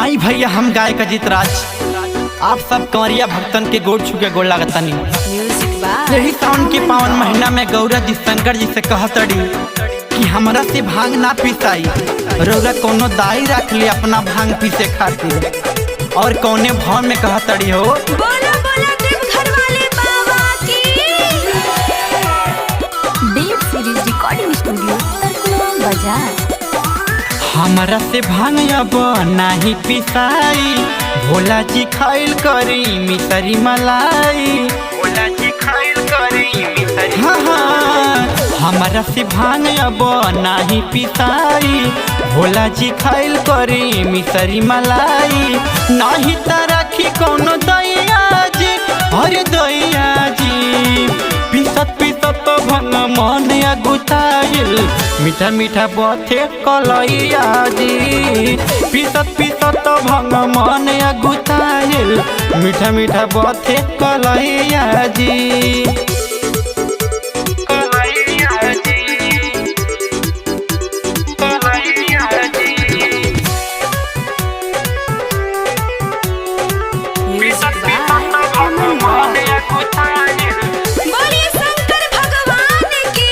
आई भैया हम गायक अजीत राज आप सब कंवरिया भक्तन के गोड़ छुके गोड़ लागतानी। यही सावन के पावन महीना में गौरा जी शंकर जी से कहतड़ी कि हमरा से भांग ना पिसाई, रौरा कोनो दाई रख ले अपना भांग पीसे खातिर। और कौने भाव में कहतड़ी हो, बोला बोला देवघर वाले बाबा की। देव सीरीज रिकॉर्डिंग स्टूडियो बाजार। हमरा से भांग अब नाही पिसाई, भोला जी खाइल करी मिसरी मलाई। भोला जी खाइल करी मिसरी हमरा से भांग अब नाही पिसाई, भोला जी खाइल करी मिसरी मलाई। नाही त राखी कोनो दैया जी, अरे दैया जी पिसत पिसत भंग मन अगुताइल, मीठा मीठा बथे कलैया जी। पिसत पिसत भंग मन अगुताइल, मीठा मीठा बथे कलैया जी। बोलिए शंकर भगवान की।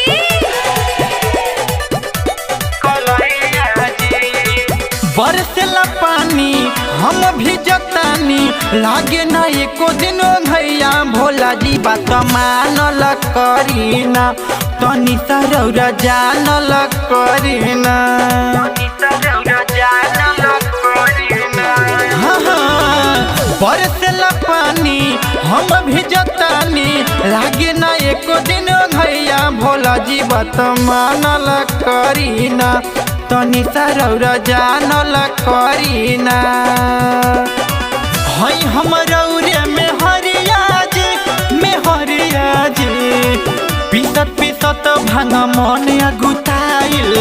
बरसेला पानी हम भिजतानी, लागे ना एको दिन भैया भोला जी बात मानल करीना, तनी सा रौरा जानल करीना। बरसेला पानी हम भिजतानी, लागे ना एको दिन भैया भोला जी बात मानल करीना, तनी सा रौरा जानल करीना। हई हम रौरे में हरिया जी, में हरिया जी पिसत पिसत भांग मन अगुताइल,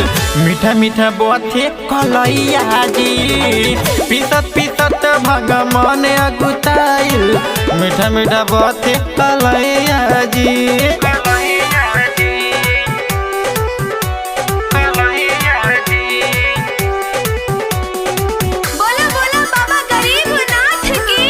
मीठा मीठा बथे कलैया जी। पिसत पिसत भांग मन अगुताइल, मीठा मीठा बथे कलैया जी। बोला बोला बाबा गरीबनाथ की।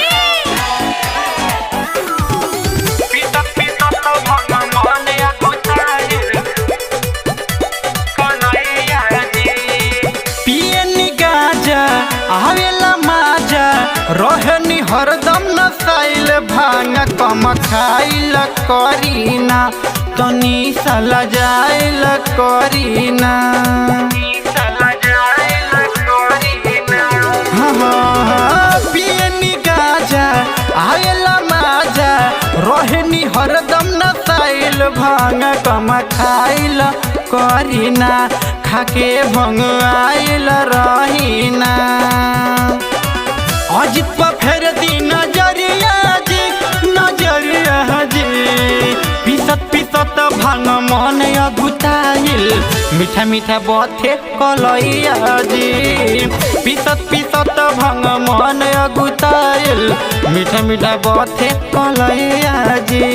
पियनी गाजा आवेला माजा, रहनी हरदम नसाइल, भांग कम खाइल करीना, तनी साला जाइल करीना। पियनी गाजा आवेला माजा, रहनी हरदम नसाइल, भांग कम खाइल करीना, खाके भंग आइल रहीना। अजित पर फेर दी नजरिया जी, नजरिया जी पिसत पिसत भांग मन अगुताइल, मीठा मीठा बथे कलैया जी। पिसत पिसत भांग मन अगुताइल, मीठा मीठा बथे कलैया जी।